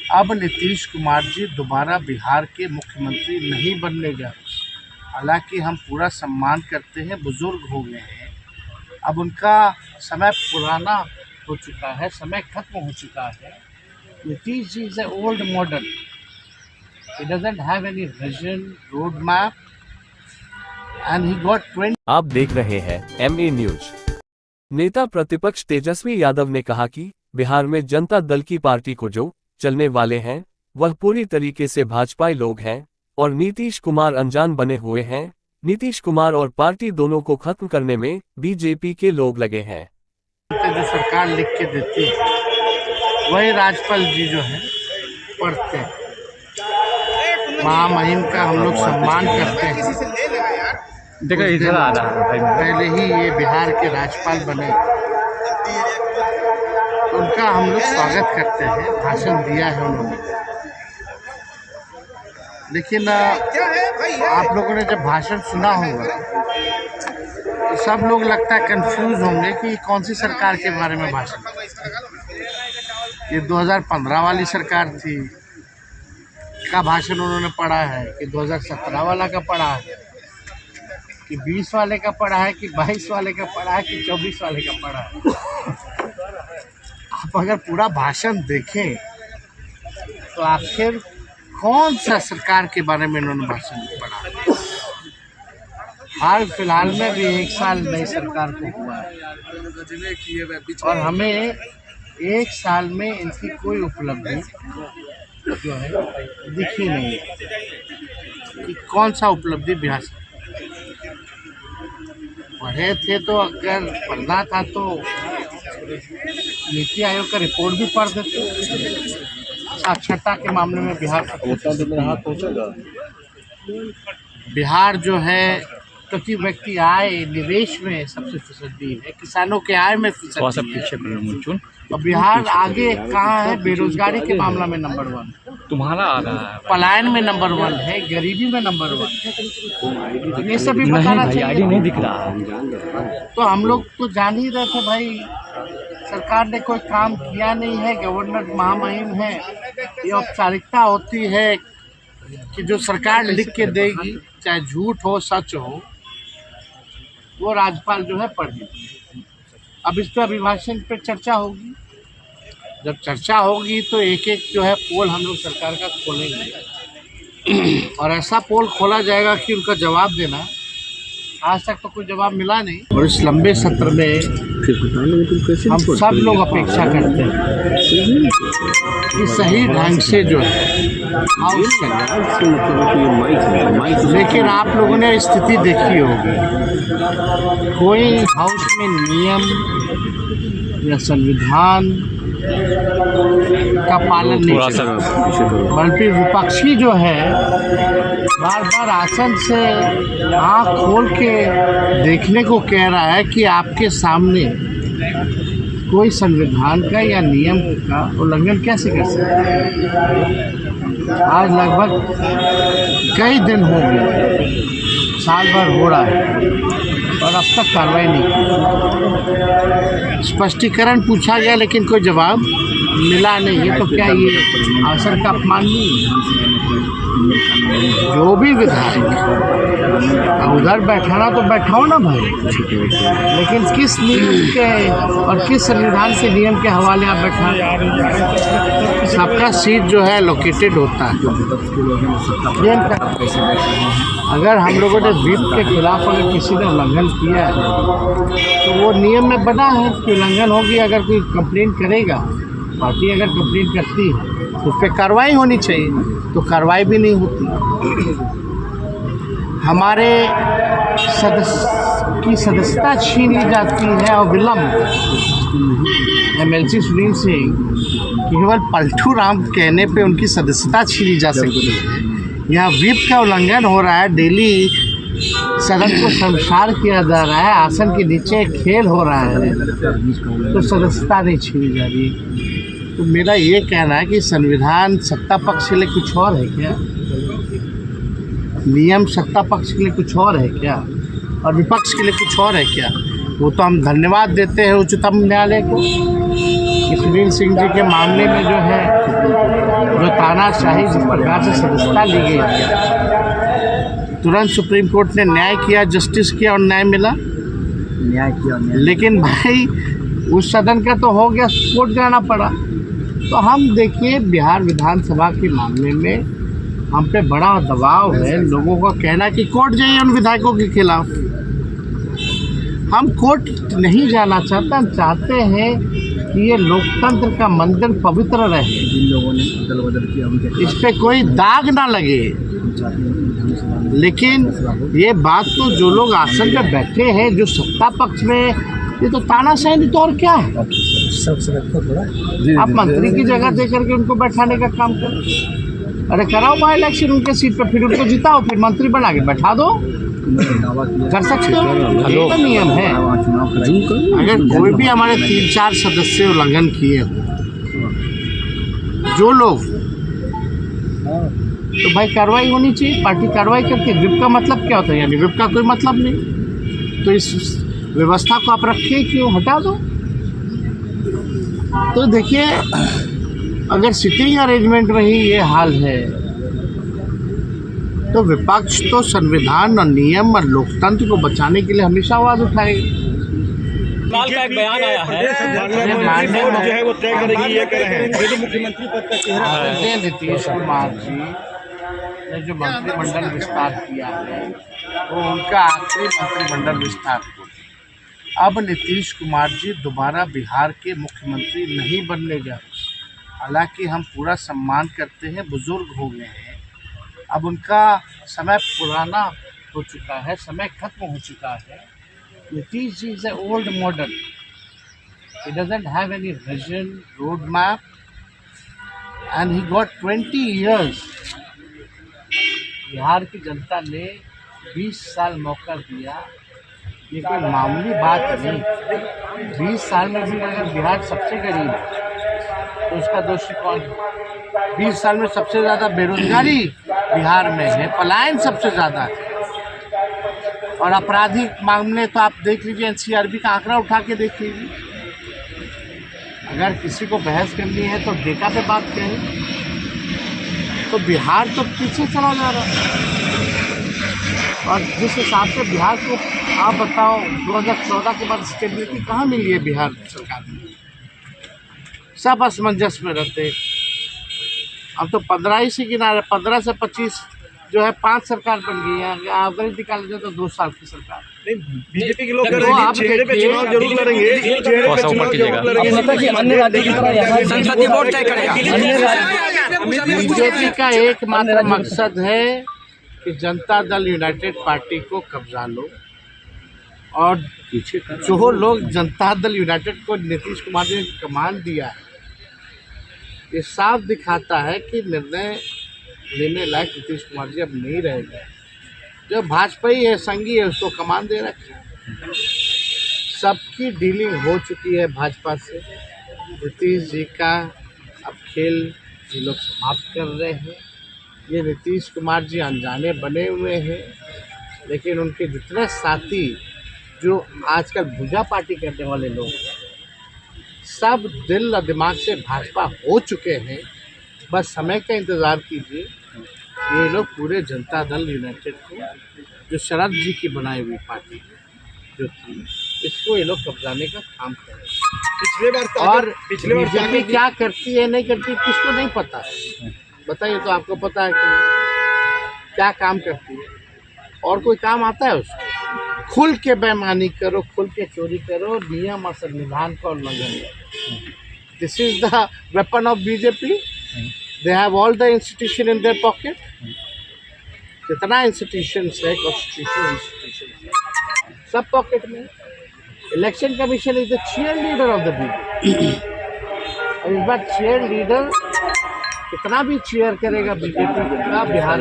अब नीतीश कुमार जी दोबारा बिहार के मुख्यमंत्री नहीं बनने जा रहे। हालांकि हम पूरा सम्मान करते हैं, बुजुर्ग हो गए हैं, अब उनका समय पुराना हो चुका है, समय खत्म हो चुका है। Nitish ji is a old model, he doesn't have any vision, road map, and he got 20। आप देख रहे हैं MA न्यूज। नेता प्रतिपक्ष तेजस्वी यादव ने कहा कि बिहार में जनता दल की पार्टी को जो चलने वाले हैं वह पूरी तरीके से भाजपाई लोग हैं और नीतीश कुमार अनजान बने हुए हैं। नीतीश कुमार और पार्टी दोनों को खत्म करने में बीजेपी के लोग लगे हैं। जो सरकार लिख के देती है वही राज्यपाल जी जो है पढ़ते हैं। महामहिम का हम लोग सम्मान करते हैं। देखो इधर आ रहा है भाई, पहले ही ये बिहार के राज्यपाल बने, उनका हम लोग स्वागत करते हैं। भाषण दिया है उन्होंने, लेकिन आप लोगों ने जब भाषण सुना होगा तो सब लोग लगता है कंफ्यूज होंगे कि कौन सी सरकार के बारे में भाषण। ये 2015 वाली सरकार थी का भाषण उन्होंने पढ़ा है कि 2017 वाला का पढ़ा है कि 20 वाले का पढ़ा है कि 22 वाले का पढ़ा है कि 24 वाले का पढ़ा है। आप अगर पूरा भाषण देखें तो आखिर कौन सा सरकार के बारे में इन्होंने भाषण पढ़ा। हाल फिलहाल में भी 1 साल नई सरकार को हुआ है और हमें 1 साल में इनकी कोई उपलब्धि जो है दिखी नहीं कि कौन सा उपलब्धि बिहार से पढ़े थे। तो अगर पढ़ना था तो नीति आयोग का रिपोर्ट भी पढ़ देते। साक्षरता के मामले में बिहार जो है प्रति व्यक्ति आय निवेश में सबसे फिसड्डी है, किसानों के आय में फिसड्डी है। और बिहार आगे कहाँ है? बेरोजगारी के मामला में नंबर 1 तुम्हारा आ रहा है, पलायन में नंबर 1 है, गरीबी में नंबर 1 है। ये सब भी बताना चाहिए। आईडी नहीं दिख रहा है। तो हम लोग तो जान ही रहे थे भाई, सरकार ने कोई काम किया नहीं है, गवर्नर महामहिम है। ये औपचारिकता होती है कि जो सरकार लिख के देगी, चाहे झूठ हो सच हो, वो राज्यपाल जो है पढ़ेगी। अब इस पर अभिभाषण पे चर्चा होगी। जब चर्चा होगी तो एक एक जो है पोल हम लोग सरकार का खोलेंगे और ऐसा पोल खोला जाएगा कि उनका जवाब देना। आज तक तो कोई जवाब मिला नहीं और इस लंबे सत्र में हम सब लोग अपेक्षा करते हैं कि सही ढंग से जो है हाउस चले। लेकिन आप लोगों ने स्थिति देखी होगी, कोई हाउस में नियम या संविधान का पालन नहीं कर रहा, बल्कि विपक्षी जो है बार बार आसन से आँख खोल के देखने को कह रहा है कि आपके सामने कोई संविधान का या नियम का उल्लंघन कैसे कर सकते हैं। आज लगभग कई दिन हो गए, साल भर हो रहा है और अब तक कार्रवाई नहीं की। स्पष्टीकरण पूछा गया लेकिन कोई जवाब मिला नहीं है। तो क्या ये आसन का अपमान नहीं है? जो भी विधायक उधर बैठाना तो बैठाओ ना भाई, लेकिन किस नियम के और किस संविधान से नियम के हवाले आप बैठा। सबका सीट जो है लोकेटेड होता है। अगर हम लोगों ने व्हिप के खिलाफ अगर किसी ने उल्लंघन किया है तो वो नियम में बना है कि उल्लंघन होगी। अगर कोई कंप्लेंट करेगा, पार्टी अगर कंप्लेंट करती है तो उस पर कार्रवाई होनी चाहिए, तो कार्रवाई भी नहीं होती। हमारे सदस्य की सदस्यता छीन ली जाती है और विलम्ब। MLC सुनील सिंह केवल पलटू राम कहने पे उनकी सदस्यता छीनी जा सकती है। यहाँ व्हिप का उल्लंघन हो रहा है, डेली सदन को शर्मसार किया जा रहा है, आसन के नीचे खेल हो रहा है, तो सदस्यता नहीं छीनी जा रही। तो मेरा ये कहना है कि संविधान सत्ता पक्ष के लिए कुछ और है क्या? नियम सत्ता पक्ष के लिए कुछ और है क्या? और विपक्ष के लिए कुछ और है क्या? वो तो हम धन्यवाद देते हैं उच्चतम न्यायालय को कि सुनील सिंह जी के मामले में जो है तानाशाही जिस प्रकार से सदस्यता ली गई है, तुरंत सुप्रीम कोर्ट ने न्याय किया, जस्टिस किया और न्याय मिला। लेकिन भाई उस सदन का तो हो गया, कोर्ट जाना पड़ा। तो हम देखिए बिहार विधानसभा के मामले में हम पे बड़ा दबाव है लोगों का कहना कि कोर्ट जाइए उन विधायकों के खिलाफ। हम कोर्ट नहीं जाना चाहते, हम चाहते हैं कि ये लोकतंत्र का मंदिर पवित्र रहे, जिन लोगों ने दल बदल किया इस पे कोई दाग ना लगे। लेकिन ये बात तो जो लोग आसन पे बैठे हैं, जो सत्ता पक्ष में, ये तो तानाशाही नहीं तो और क्या है। आप मंत्री की जगह दे करके उनको बैठाने का काम करो। अरे कराओ बाई इलेक्शन उनके सीट पे, फिर उनको जिताओ, फिर मंत्री बना के बैठा दो, कर सकते हो। ये तो नियम है। अगर कोई भी हमारे 3-4 सदस्य उल्लंघन किए हो जो लोग, तो भाई कार्रवाई होनी चाहिए, पार्टी कार्रवाई करती है। विप का मतलब क्या होता है? यानी विप का कोई मतलब नहीं, तो इस व्यवस्था को आप रखिए, क्यों हटा दो। तो देखिए अगर सिटिंग अरेंजमेंट में ही ये हाल है तो विपक्ष तो संविधान और नियम और लोकतंत्र को बचाने के लिए हमेशा आवाज उठाएगी। लाल का एक बयान आया है जो है वो तय करेगी, ये कह रहे हैं। ये तो मुख्यमंत्री पद का चेहरा है। नीतीश कुमार जी ने जो मंत्रिमंडल विस्तार किया है वो उनका आखिरी मंत्रिमंडल विस्तार हो। अब नीतीश कुमार जी दोबारा बिहार के मुख्यमंत्री नहीं बनने जा रहे। हालांकि हम पूरा सम्मान करते हैं, बुजुर्ग हो गए हैं, अब उनका समय पुराना हो चुका है, समय खत्म हो चुका है। Nitish ji is an old model. He doesn't have any vision, roadmap, and he got 20 years. Bihar की जनता ने 20 साल मौका दिया, ये कोई मामूली बात नहीं। 20 साल में भी अगर बिहार सबसे गरीब है तो उसका दोषी कौन है? 20 साल में सबसे ज़्यादा बेरोजगारी बिहार में है, पलायन सबसे ज़्यादा है, और आपराधिक मामले तो आप देख लीजिए, एनसीआरबी का आंकड़ा उठा के देख लीजिए। अगर किसी को बहस करनी है तो डेटा पे बात करें। तो बिहार तो पीछे चला जा रहा है, और जिस हिसाब से बिहार को आप बताओ 2014 के बाद स्टेबिलिटी कहाँ मिली है बिहार सरकार में? सब असमंजस में रहते। अब तो 15 ही से किनारे, 15 से 25 जो है 5 सरकार बन गई है। आप अगर निकाल जाए तो 2 साल की सरकार। बीजेपी के लोग कह रहे हैं चेहरे पे चुनाव जरूर लड़ेंगे, चेहरे पे चुनाव जरूर लड़ेंगे। बीजेपी का एकमात्र मकसद है कि जनता दल यूनाइटेड पार्टी को कब्जा लो, और जो लोग जनता दल यूनाइटेड को नीतीश कुमार जी ने कमान दिया है, ये साफ दिखाता है कि निर्णय लेने लायक नीतीश कुमार जी अब नहीं रहेगा। जो भाजपा ही है, संगी है, उसको कमान दे रखी है। सबकी डीलिंग हो चुकी है भाजपा से। नीतीश जी का अब खेल ये लोग समाप्त कर रहे हैं। ये नीतीश कुमार जी अनजाने बने हुए हैं, लेकिन उनके जितने साथी जो आजकल भुजा पार्टी करने वाले लोग हैं, सब दिल और दिमाग से भाजपा हो चुके हैं। बस समय का इंतज़ार कीजिए। ये लोग पूरे जनता दल यूनाइटेड को, जो शरद जी की बनाई हुई पार्टी जो थी, इसको ये लोग कब्जाने का काम कर रहे हैं। और बीजेपी क्या करती है नहीं करती किसको नहीं पता है, बताइए तो आपको पता है कि क्या काम करती है? और कोई काम आता है उसको? खुल के बेईमानी करो, खुल के चोरी करो, नियम और संविधान का उल्लंघन करो। This is the weapon of BJP. They have all the institution in their pocket. जितना इंस्टीट्यूशंस है, कॉन्स्टिट्यूशनल इंस्टीट्यूशन है, सब पॉकेट में। Election commission is the cheerleader of the BJP. और इस बार चीयर लीडर कितना भी चीयर करेगा बीजेपी का बिहार